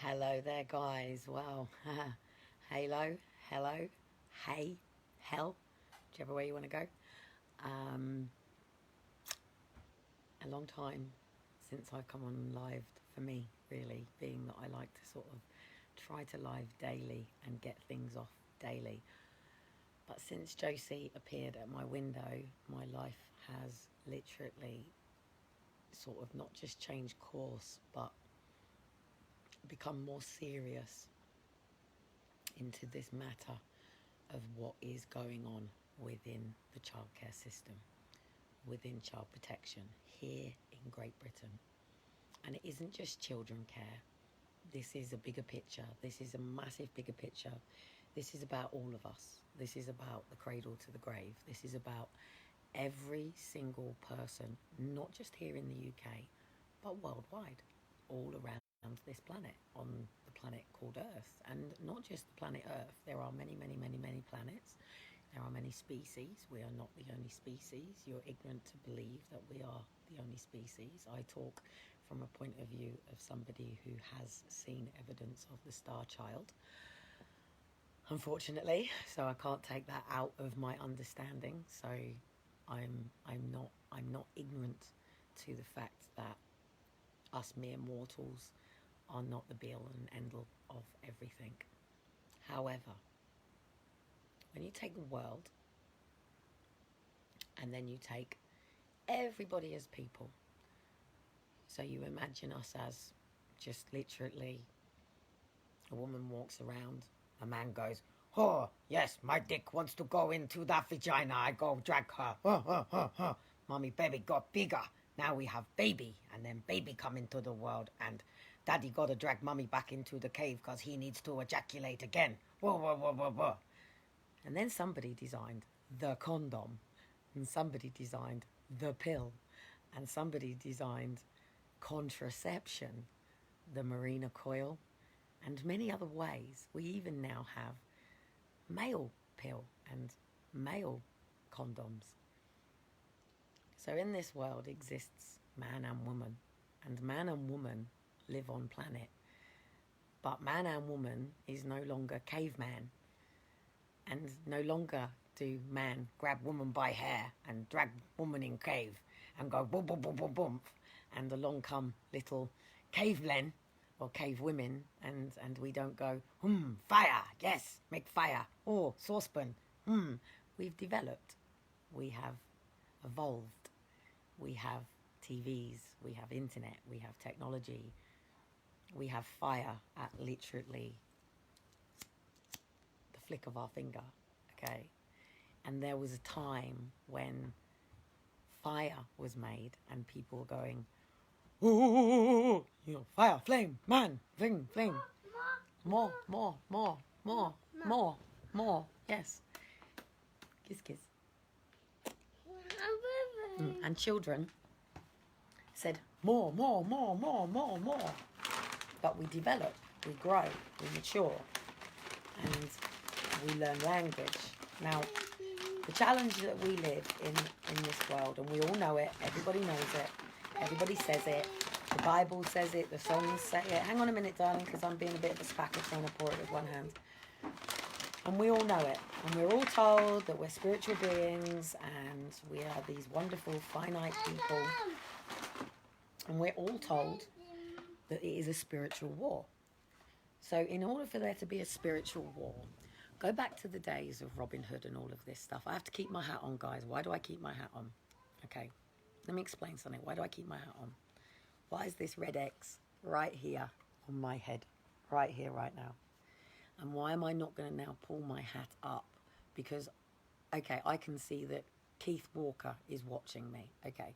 Hello there, guys. Well, halo, hello, hey, hell, whichever way you want to go. Um, a long time since I've come on live for me, really, being that I like to sort of try to live daily and get things off daily. But since Josie appeared at my window, my life has literally sort of not just changed course, but become more serious into this matter of what is going on within the childcare system, within child protection here in Great Britain. And it isn't just children care. This is a bigger picture. This is a massive bigger picture. This is about all of us. This is about the cradle to the grave. This is about every single person, not just here in the UK, but worldwide, all around this planet, on the planet called Earth. And not just the planet Earth, there are many, many, many, many planets. There are many species. We are not the only species. You're ignorant to believe that we are the only species. I talk from a point of view of somebody who has seen evidence of the star child, unfortunately, so I can't take that out of my understanding. So I'm not ignorant to the fact that us mere mortals are not the be all and end all of everything. However, when you take the world and then you take everybody as people, so you imagine us as just literally a woman walks around, a man goes, "Oh, yes, my dick wants to go into that vagina. I go drag her. Mommy, baby got bigger. Now we have baby, and then baby come into the world, and daddy got to drag mommy back into the cave because he needs to ejaculate again. Whoa, whoa, whoa, whoa, whoa." And then somebody designed the condom, and somebody designed the pill, and somebody designed contraception, the Marina coil, and many other ways. We even now have male pill and male condoms. So in this world exists man and woman, and man and woman live on planet. But man and woman is no longer caveman, and no longer do man grab woman by hair and drag woman in cave and go boom, boom, boom, boom, boom, and along come little cavemen or cave women, and we don't go, fire, yes, make fire, or saucepan, We've developed, we have evolved, we have TVs, we have internet, we have technology, we have fire at literally the flick of our finger, okay? And there was a time when fire was made and people were going, "Ooh, fire, flame, man, flame, flame. More, more, more, more, more, more." Yes. Kiss, kiss. And children said, more, more, more, more, more, more. But we develop, we grow, we mature, and we learn language. Now, the challenge that we live in this world, and we all know it, everybody knows it, everybody says it, the Bible says it, the songs say it. Hang on a minute, darling, because I'm being a bit of a spacker trying to pour it with one hand. And we all know it, and we're all told that we're spiritual beings, and we are these wonderful, finite people, and we're all told that it is a spiritual war. So in order for there to be a spiritual war, go back to the days of Robin Hood and all of this stuff. I have to keep my hat on, guys. Why do I keep my hat on? Okay, let me explain something. Why do I keep my hat on? Why is this red X right here on my head? Right here, right now. And why am I not going to now pull my hat up? Because, okay, I can see that Keith Walker is watching me. Okay,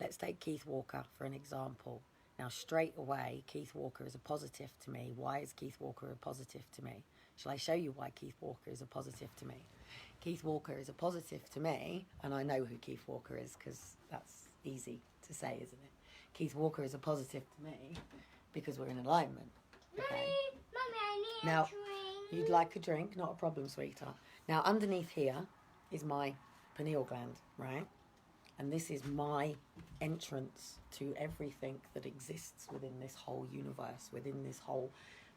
let's take Keith Walker for an example. Now, straight away, Keith Walker is a positive to me. Why is Keith Walker a positive to me? Shall I show you why Keith Walker is a positive to me? Keith Walker is a positive to me, and I know who Keith Walker is because that's easy to say, isn't it? Keith Walker is a positive to me because we're in alignment. Okay? Mommy, I need Now, a drink. you'd like a drink? Not a problem, sweetheart. Now, underneath here is my pineal gland, right? And this is my entrance to everything that exists within this whole universe, within this whole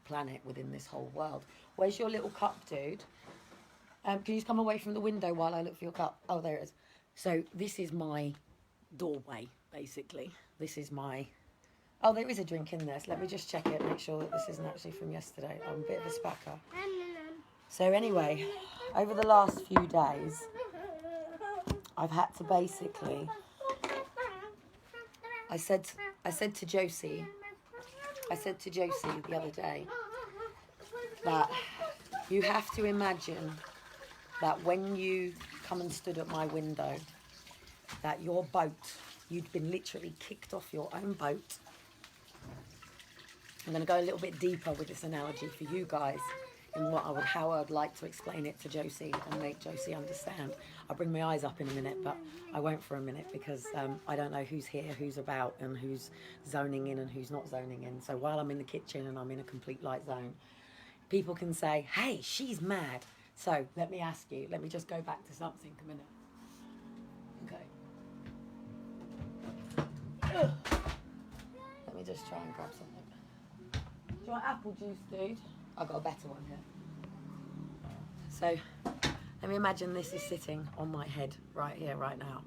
planet, within this whole world. Where's your little cup, dude? Can you just come away from the window while I look for your cup? Oh, there it is. So this is my doorway, basically. This is my... Oh, there is a drink in there. So let me just check it, make sure that this isn't actually from yesterday. I'm a bit of a spacker. So anyway, over the last few days, I've had to basically... I said to Josie the other day that you have to imagine that when you come and stood at my window, that your boat, you'd been literally kicked off your own boat. I'm going to go a little bit deeper with this analogy for you guys in how I'd like to explain it to Josie and make Josie understand. I'll bring my eyes up in a minute, but I won't for a minute because I don't know who's here, who's about, and who's zoning in and who's not zoning in. So while I'm in the kitchen and I'm in a complete light zone, people can say, hey, she's mad. So let me ask you, let me just go back to something a minute. Okay. Let me just try and grab something. Do you want apple juice, dude? I've got a better one here. So let me imagine this is sitting on my head right here, right now.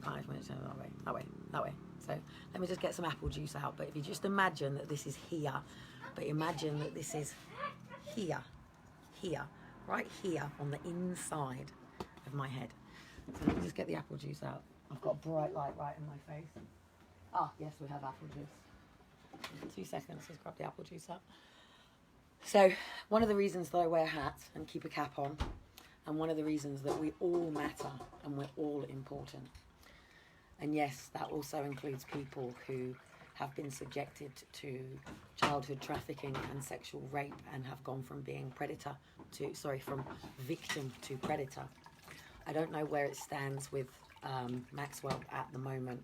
5 minutes, that way. So let me just get some apple juice out. But if you just imagine that this is here, but imagine that this is here, right here on the inside of my head. So let me just get the apple juice out. I've got a bright light right in my face. Ah, yes, we have apple juice. 2 seconds, let's grab the apple juice up. So one of the reasons that I wear a hat and keep a cap on, and one of the reasons that we all matter and we're all important. And yes, that also includes people who have been subjected to childhood trafficking and sexual rape and have gone from being from victim to predator. I don't know where it stands with Maxwell at the moment,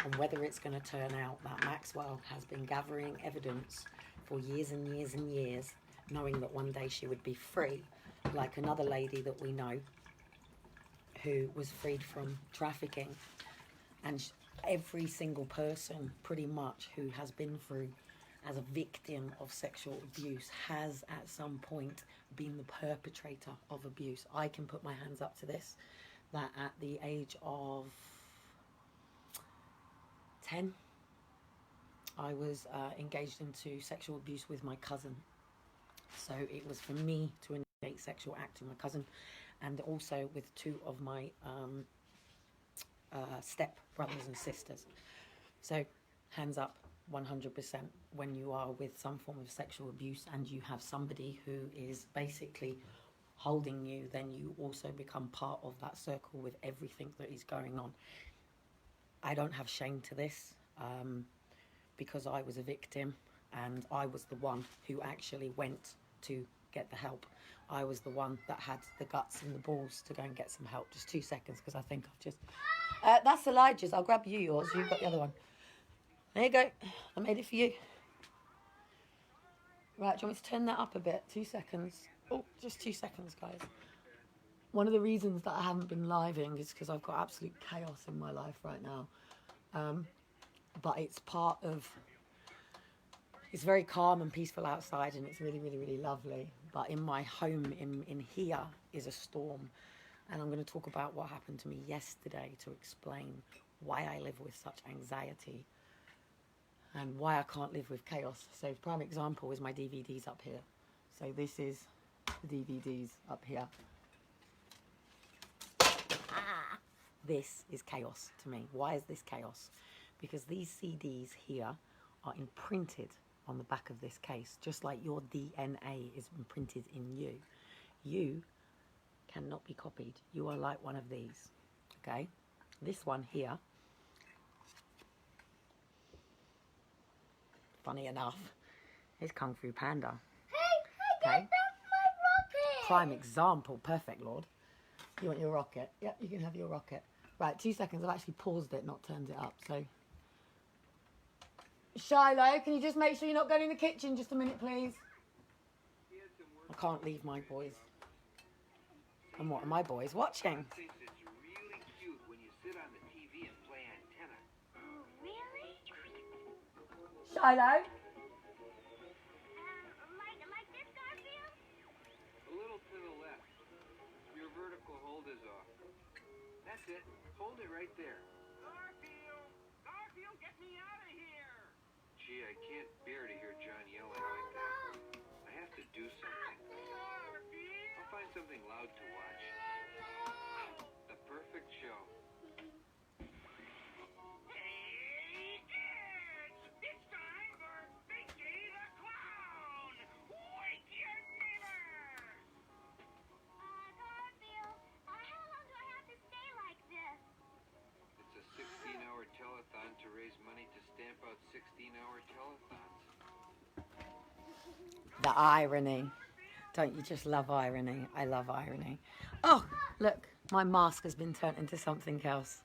and whether it's going to turn out that Maxwell has been gathering evidence for years and years and years, knowing that one day she would be free, like another lady that we know who was freed from trafficking. And every single person, pretty much, who has been through as a victim of sexual abuse has at some point been the perpetrator of abuse. I can put my hands up to this, that at the age of 10, I was engaged into sexual abuse with my cousin. So it was for me to initiate sexual act with my cousin, and also with 2 of my step brothers and sisters. So hands up 100% when you are with some form of sexual abuse and you have somebody who is basically holding you, then you also become part of that circle with everything that is going on. I don't have shame to this because I was a victim and I was the one who actually went to get the help. I was the one that had the guts and the balls to go and get some help. Just 2 seconds, because I think I've just... that's Elijah's. I'll grab you yours. You've got the other one. There you go. I made it for you. Right, do you want me to turn that up a bit? 2 seconds. Oh, just 2 seconds, guys. One of the reasons that I haven't been living is because I've got absolute chaos in my life right now. But it's part of... It's very calm and peaceful outside, and it's really, really, really lovely. But in my home, in here, is a storm. And I'm going to talk about what happened to me yesterday to explain why I live with such anxiety and why I can't live with chaos. So prime example is my DVDs up here. So this is the DVDs up here. This is chaos to me. Why is this chaos? Because these CDs here are imprinted on the back of this case, just like your DNA is imprinted in you. You cannot be copied. You are like one of these, okay? This one here, funny enough, is Kung Fu Panda. Hey, Okay? that's my rocket! Prime example. Perfect, Lord. You want your rocket? Yep, you can have your rocket. Right, 2 seconds. I've actually paused it, not turned it up, so... Shiloh, can you just make sure you're not going in the kitchen just a minute, please? I can't leave my boys. And what are my boys watching? Shiloh? Like this, Garfield? A little to the left. Your vertical hold is off. That's it. Hold it right there. Garfield! Garfield, get me out of here! Gee, I can't bear to hear John yelling like that. I have to do something. Garfield! I'll find something loud to watch. The perfect show. Hey, kids! It's time for Binky the Clown! Wake your neighbors! Garfield, how long do I have to stay like this? It's a 16-hour telethon to raise money to stamp out 16-hour telethons. The irony. Don't you just love irony? I love irony. Oh, look, my mask has been turned into something else.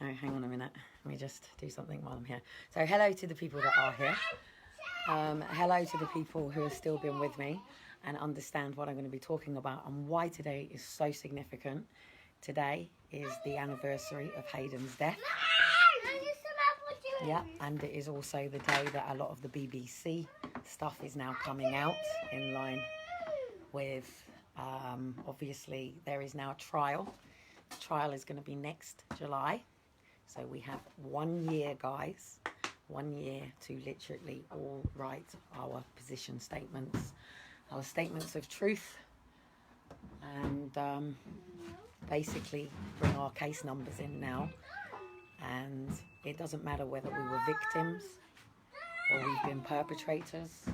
Oh, hang on a minute. Let me just do something while I'm here. So hello to the people that are here. Hello to the people who have still been with me and understand what I'm going to be talking about and why today is so significant. Today is the anniversary of Hayden's death. Yeah, and it is also the day that a lot of the BBC stuff is now coming out in line with, obviously, there is now a trial. The trial is going to be next July. So we have 1 year, guys, 1 year to literally all write our position statements, our statements of truth, and basically bring our case numbers in now. And it doesn't matter whether we were victims or we've been perpetrators.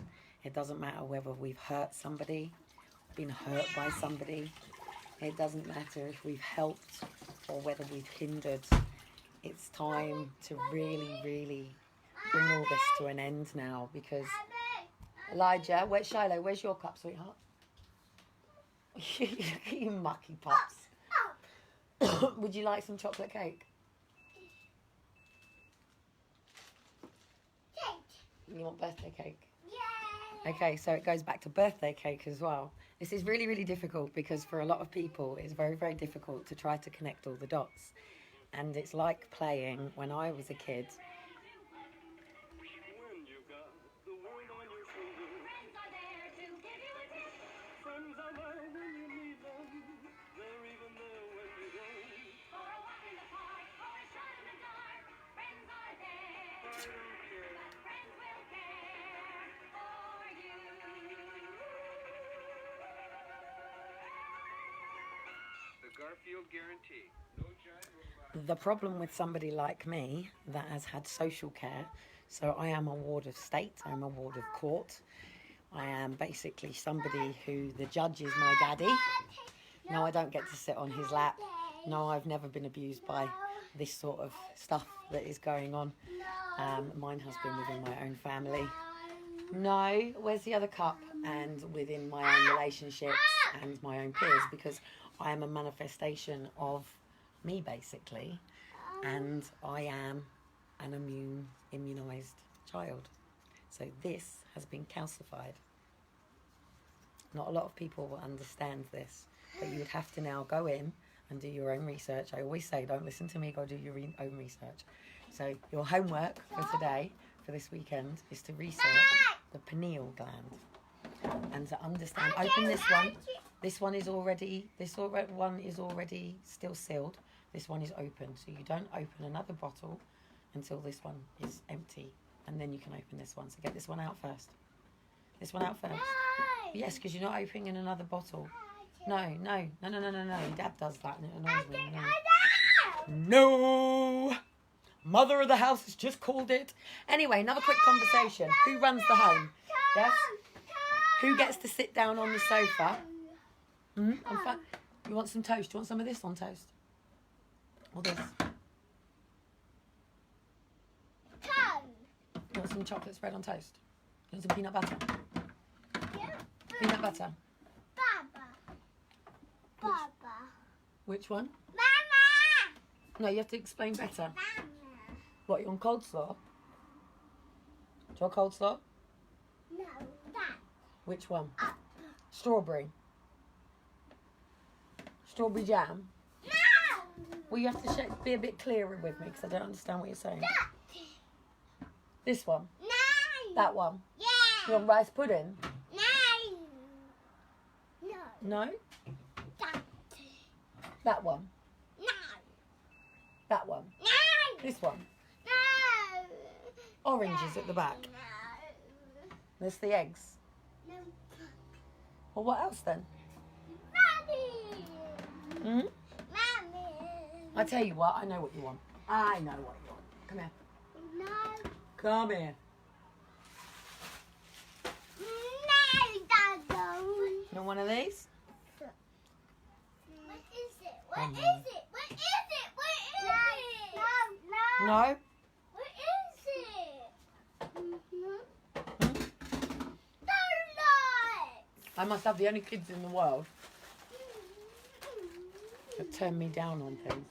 It doesn't matter whether we've hurt somebody, been hurt by somebody. It doesn't matter if we've helped or whether we've hindered. It's time to really, really bring all this to an end now because... Elijah, where's Shiloh? Where's your cup, sweetheart? You mucky pups. Would you like some chocolate cake? You want birthday cake? Yay! Okay, so it goes back to birthday cake as well. This is really, really difficult because for a lot of people, it's very, very difficult to try to connect all the dots. And it's like playing when I was a kid. When you got the world on your shoulders, Friends are there to give you a tip. friends are there when you need them. They're even there when you don't. For a walk in the park, or a shot in the dark. Friends are there. I don't care. But friends will care for you. The Garfield guarantee. No giant robot. The problem with somebody like me that has had social care, so I am a ward of state, I'm a ward of court. I am basically somebody who the judge is my daddy. No, I don't get to sit on his lap. No, I've never been abused by this sort of stuff that is going on. Mine has been within my own family. No, where's the other cup? And within my own relationships and my own peers, because I am a manifestation of me, basically. And I am an immunized child. So this has been calcified. Not a lot of people will understand this, but you would have to now go in and do your own research. I always say, don't listen to me, go do your own research. So your homework for today, for this weekend, is to research the pineal gland and to understand. Open this one. This one is already, one is already still sealed. This one is open, so you don't open another bottle until this one is empty, and then you can open this one. So get this one out first. This one out first. Yes, because you're not opening another bottle. No. Dad does that and it annoys me. No. Mother of the house has just called it. Anyway, another quick conversation. Who runs the home? Yes? Who gets to sit down on the sofa? I'm fine. You want some toast? Do you want some of this on toast? Or this? You want some chocolate spread on toast? You want some peanut butter? Peanut butter. Baba. Which one? Mama. No, you have to explain better. What, you want coleslaw? Do you want coleslaw? No, that. Which one? Strawberry. Strawberry jam? No. Well, you have to be a bit clearer with me because I don't understand what you're saying. That. This one? No. That one. Yeah. You want rice pudding? No. No. No? That. That one? No. That one? No. This one? No. Oranges at the back. No. There's the eggs. No. Well, what else then? Mommy. Hmm? Mommy. I tell you what, I know what you want. I know what you want. Come here. No. Come here. No, Dad. You want one of these? What is it? What Um, is it? What is it? What is it? No. No? What is it? Hmm? Donut. I must have the only kids in the world that turn me down on things.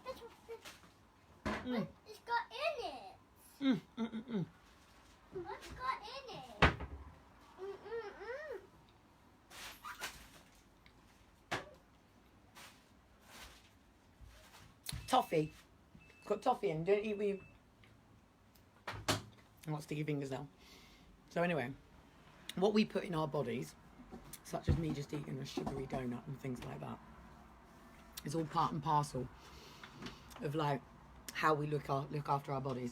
That's what Mm. it's got in it. Mm, mm, mm, mm. What's got in it? Toffee. It's got toffee in. Don't eat with you. I've got sticky fingers now. So anyway, what we put in our bodies, such as me just eating a sugary donut and things like that, is all part and parcel of like how we look after our bodies.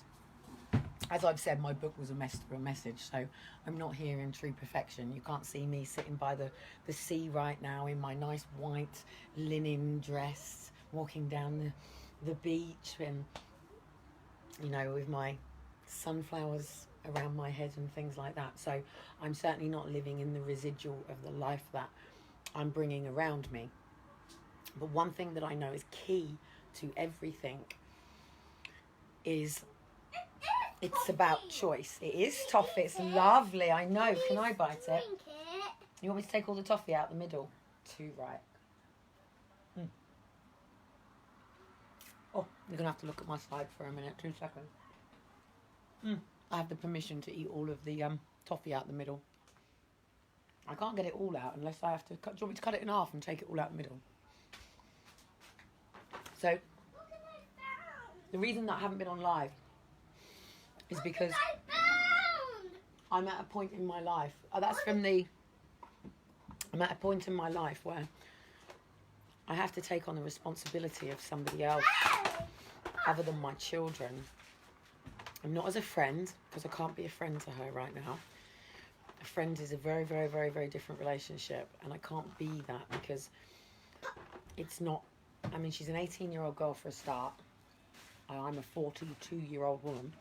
As I've said, my book was a message, so I'm not here in true perfection. You can't see me sitting by the sea right now in my nice white linen dress, walking down the beach, and you know, with my sunflowers around my head and things like that. So I'm certainly not living in the residual of the life that I'm bringing around me. But one thing that I know is key to everything is it's about choice. It is toffee. It's lovely. I know. Can I bite it? Drink it. You want me to take all the toffee out the middle? Too right. Oh, you're going to have to look at my slide for a minute. 2 seconds. I have the permission to eat all of the toffee out the middle. I can't get it all out unless I have to cut. Do you want me to cut it in half and take it all out the middle? So, Look what I found. the reason that I haven't been on live is because Look what I found. I'm at a point in my life. That's from the. I'm at a point in my life where I have to take on the responsibility of somebody else other than my children. I'm not as a friend, because I can't be a friend to her right now. A friend is a very, very, very, very different relationship, and I can't be that because it's not. I mean, she's an 18-year-old girl for a start. I'm a 42-year-old woman.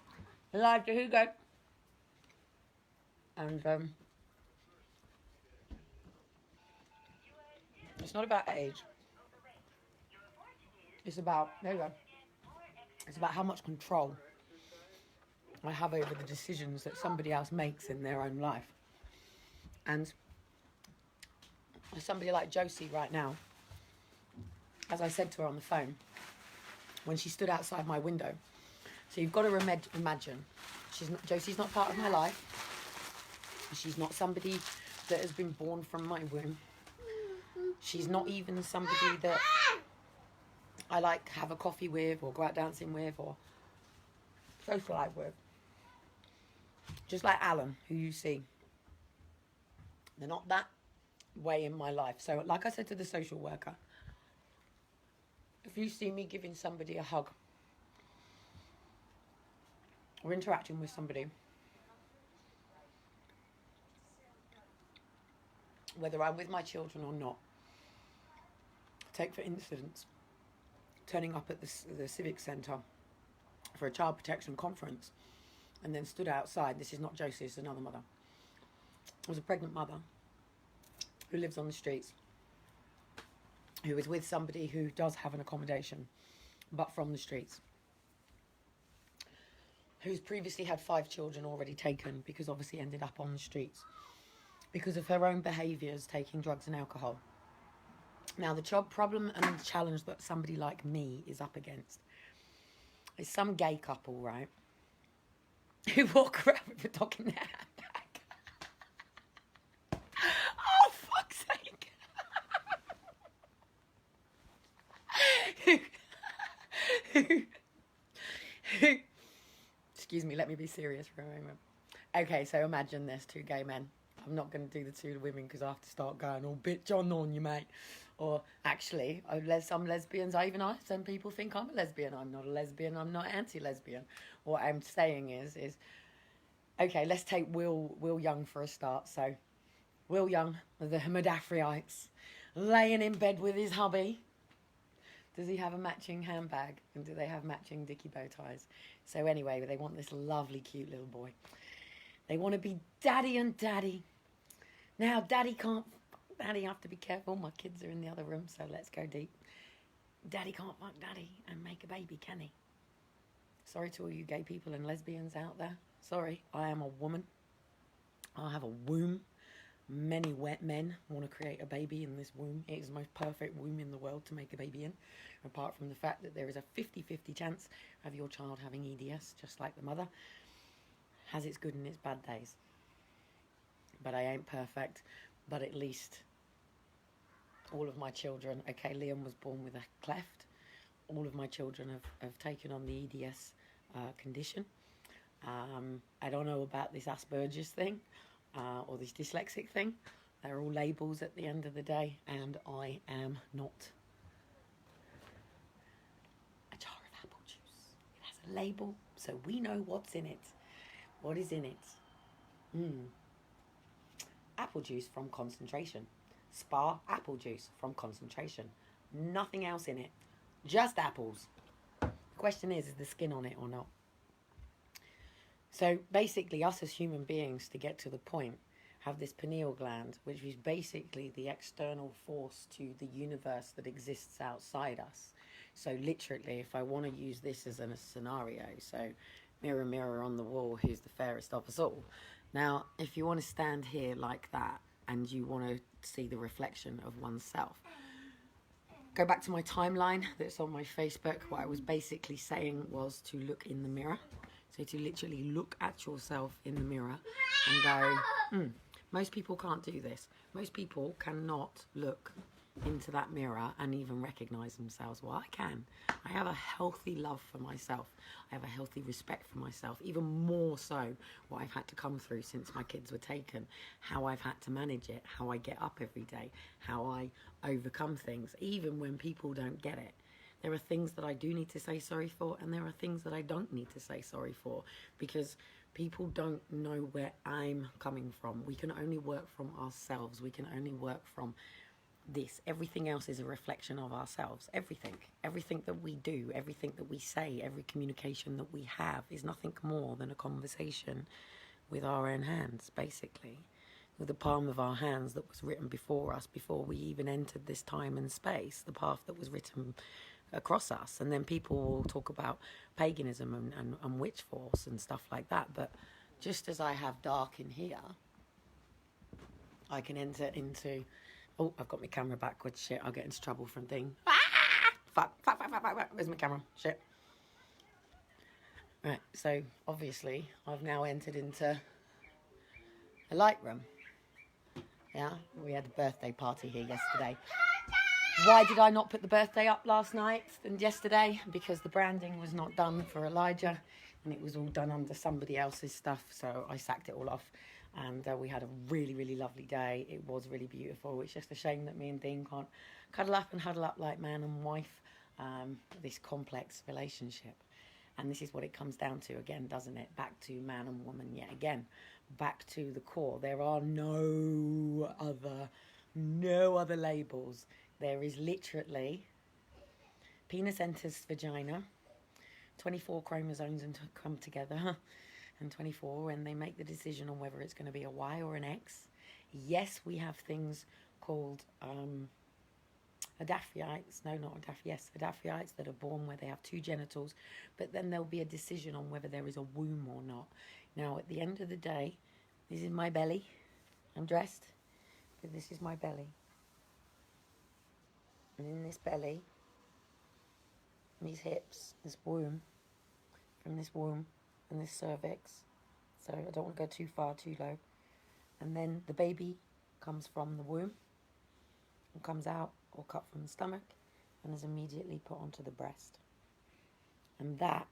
Elijah Hugo. And it's not about age. It's about, there you go. It's about how much control I have over the decisions that somebody else makes in their own life. And somebody like Josie right now, as I said to her on the phone, when she stood outside my window. So you've got to imagine, Josie's not part of my life. She's not somebody that has been born from my womb. She's not even somebody that I like have a coffee with or go out dancing with or socialise with. Just like Alan, who you see. They're not that way in my life. So like I said to the social worker, if you see me giving somebody a hug or interacting with somebody, whether I'm with my children or not, take for instance, turning up at the Civic Centre for a child protection conference and then stood outside. This is not Josie, it's another mother. It was a pregnant mother who lives on the streets, who is with somebody who does have an accommodation, but from the streets, who's previously had 5 children already taken because obviously ended up on the streets because of her own behaviours, taking drugs and alcohol. Now, the problem and the challenge that somebody like me is up against is some gay couple, right, who walk around with a dog in their handbag. Oh, fuck's sake. Excuse me, let me be serious for a moment. Okay, so imagine this, two gay men. I'm not going to do the two women because I have to start going, oh, bitch, on you, mate. Or actually, some lesbians, some people think I'm a lesbian. I'm not a lesbian. I'm not anti-lesbian. What I'm saying is, okay, let's take Will Young for a start. So, Will Young, the Hemadaphriites, laying in bed with his hubby. Does he have a matching handbag? And do they have matching dicky bow ties? So anyway, they want this lovely, cute little boy. They want to be daddy and daddy. Now, daddy can't... Daddy, I have to be careful. My kids are in the other room, so let's go deep. Daddy can't fuck daddy and make a baby, can he? Sorry to all you gay people and lesbians out there. Sorry, I am a woman. I have a womb. Many wet men want to create a baby in this womb. It is the most perfect womb in the world to make a baby in. Apart from the fact that there is a 50-50 chance of your child having EDS, just like the mother. Has its good and its bad days. But I ain't perfect. But at least all of my children... Okay, Liam was born with a cleft. All of my children have taken on the EDS condition. I don't know about this Asperger's thing. Or this dyslexic thing. They're all labels at the end of the day, and I am not. A jar of apple juice. It has a label, so we know what's in it. What is in it? Apple juice from concentration. Spa apple juice from concentration. Nothing else in it. Just apples. The question is the skin on it or not? So basically, us as human beings, to get to the point, have this pineal gland, which is basically the external force to the universe that exists outside us. So literally, if I want to use this as a scenario, so mirror, mirror on the wall, who's the fairest of us all? Now, if you want to stand here like that, and you want to see the reflection of oneself, go back to my timeline that's on my Facebook. What I was basically saying was to look in the mirror. So to literally look at yourself in the mirror and go, most people can't do this. Most people cannot look into that mirror and even recognise themselves. Well, I can. I have a healthy love for myself. I have a healthy respect for myself, even more so what I've had to come through since my kids were taken, how I've had to manage it, how I get up every day, how I overcome things, even when people don't get it. There are things that I do need to say sorry for, and there are things that I don't need to say sorry for, because people don't know where I'm coming from. We can only work from ourselves. We can only work from this. Everything else is a reflection of ourselves. Everything that we do, everything that we say, every communication that we have is nothing more than a conversation with our own hands, basically. With the palm of our hands that was written before us, before we even entered this time and space, the path that was written across us. And then people will talk about paganism and witch force and stuff like that. But just as I have dark in here, I can enter into... Oh, I've got my camera backwards. Shit, I'll get into trouble from thing. Fuck. Where's my camera? Shit. Right, so obviously I've now entered into a light room. Yeah, we had a birthday party here yesterday. Why did I not put the birthday up last night and yesterday? Because the branding was not done for Elijah, and it was all done under somebody else's stuff, so I sacked it all off. And we had a really, really lovely day. It was really beautiful. It's just a shame that me and Dean can't cuddle up and huddle up like man and wife, this complex relationship. And this is what it comes down to again, doesn't it? Back to man and woman yet again. Back to the core. There are no other labels. There is literally penis enters vagina, 24 chromosomes and come together, and 24, and they make the decision on whether it's going to be a Y or an X. Yes, we have things called Adaphriites. No, not Adaphriites that are born where they have two genitals, but then there'll be a decision on whether there is a womb or not. Now, at the end of the day, this is my belly. I'm dressed, but this is my belly. And in this belly, these hips, this womb, from this womb and this cervix, so I don't want to go too far, too low. And then the baby comes from the womb and comes out or cut from the stomach and is immediately put onto the breast. And that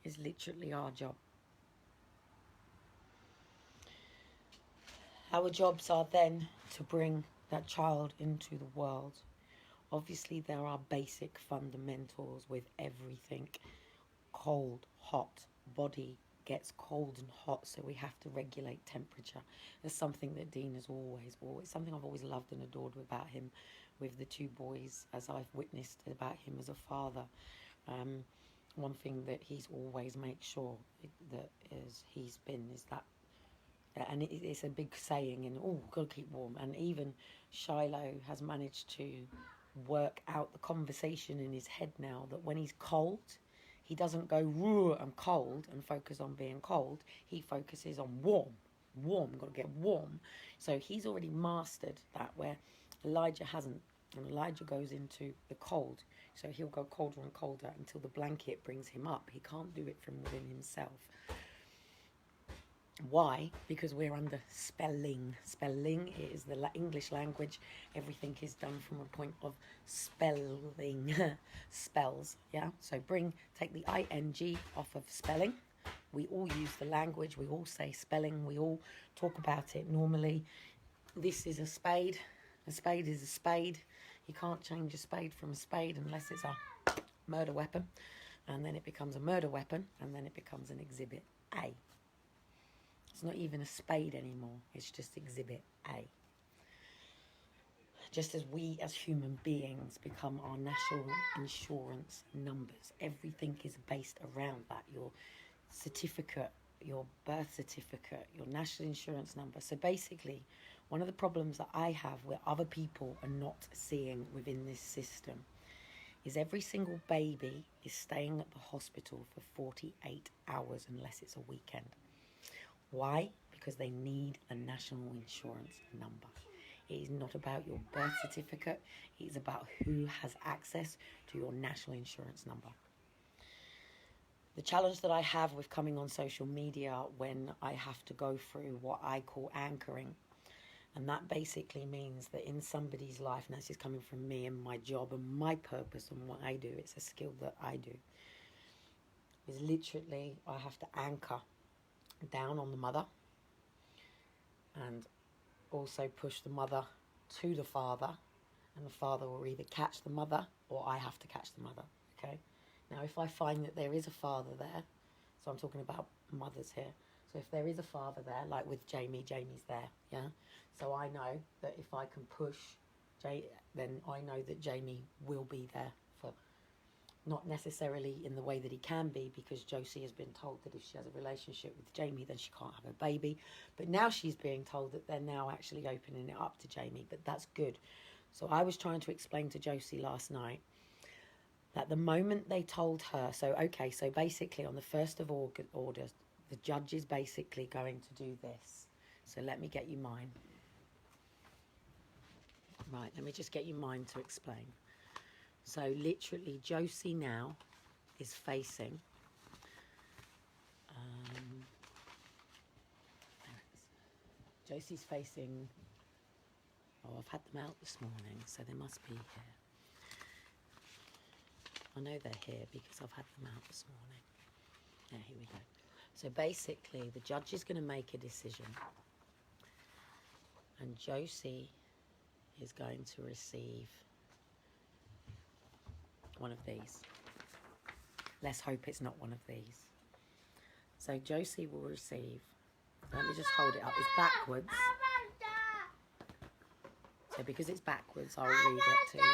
is literally our job. Our jobs are then to bring that child into the world. Obviously, there are basic fundamentals with everything. Cold, hot, body gets cold and hot, so we have to regulate temperature. That's something that Dean has always, something I've always loved and adored about him, with the two boys, as I've witnessed about him as a father. One thing that he's always made sure that is that, and it's a big saying, and gotta keep warm. And even Shiloh has managed to work out the conversation in his head now that when he's cold, he doesn't go, "Whoa, I'm cold," and focus on being cold. He focuses on warm, got to get warm. So he's already mastered that, where Elijah hasn't. And Elijah goes into the cold. So he'll go colder and colder until the blanket brings him up. He can't do it from within himself. Why? Because we're under spelling. Spelling is the English language. Everything is done from a point of spelling. Spells, yeah? So take the ing off of spelling. We all use the language. We all say spelling. We all talk about it normally. This is a spade. A spade is a spade. You can't change a spade from a spade unless it's a murder weapon. And then it becomes a murder weapon. And then it becomes an exhibit A. It's not even a spade anymore. It's just exhibit A. Just as we as human beings become our national insurance numbers. Everything is based around that. Your certificate, your birth certificate, your national insurance number. So basically, one of the problems that I have where other people are not seeing within this system is every single baby is staying at the hospital for 48 hours unless it's a weekend. Why? Because they need a national insurance number. It is not about your birth certificate. It is about who has access to your national insurance number. The challenge that I have with coming on social media when I have to go through what I call anchoring, and that basically means that in somebody's life, and this is coming from me and my job and my purpose and what I do, it's a skill that I do, is literally I have to anchor down on the mother and also push the mother to the father, and the father will either catch the mother or I have to catch the mother, okay? Now, if I find that there is a father there, so I'm talking about mothers here, so if there is a father there, like with Jamie's there, yeah? So I know that if I can push then I know that Jamie will be there for, not necessarily in the way that he can be, because Josie has been told that if she has a relationship with Jamie, then she can't have a baby. But now she's being told that they're now actually opening it up to Jamie, but that's good. So I was trying to explain to Josie last night that the moment they told her, so basically on the 1st of August, the judge is basically going to do this. So let me get you mine. Right, let me just get you mine to explain. So literally Josie now is facing, Josie's facing, I've had them out this morning, so they must be here. I know they're here because I've had them out this morning. Yeah, here we go. So basically, the judge is going to make a decision, and Josie is going to receive one of these. Let's hope it's not one of these. So Josie will receive, let me just hold it up, it's backwards. So because it's backwards, I'll read it to you.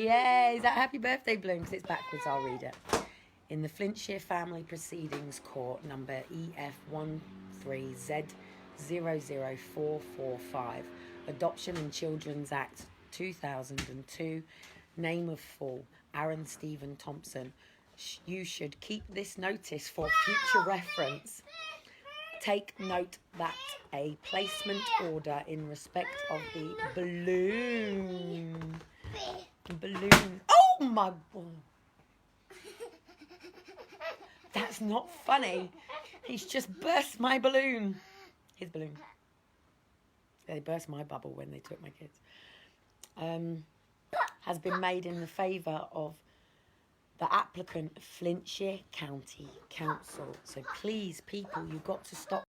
Yeah, is that happy birthday balloon? Because it's backwards, I'll read it. In the Flintshire Family Proceedings Court, number EF13Z00445, Adoption and Children's Act 2002, name of full, Aaron Stephen Thompson. You should keep this notice for future reference. Take note that a placement order in respect of the balloon. Oh my God. That's not funny. He's just burst my balloon. His balloon. They burst my bubble when they took my kids. Has been made in the favour of the applicant, Flintshire County Council. So please, people, you've got to stop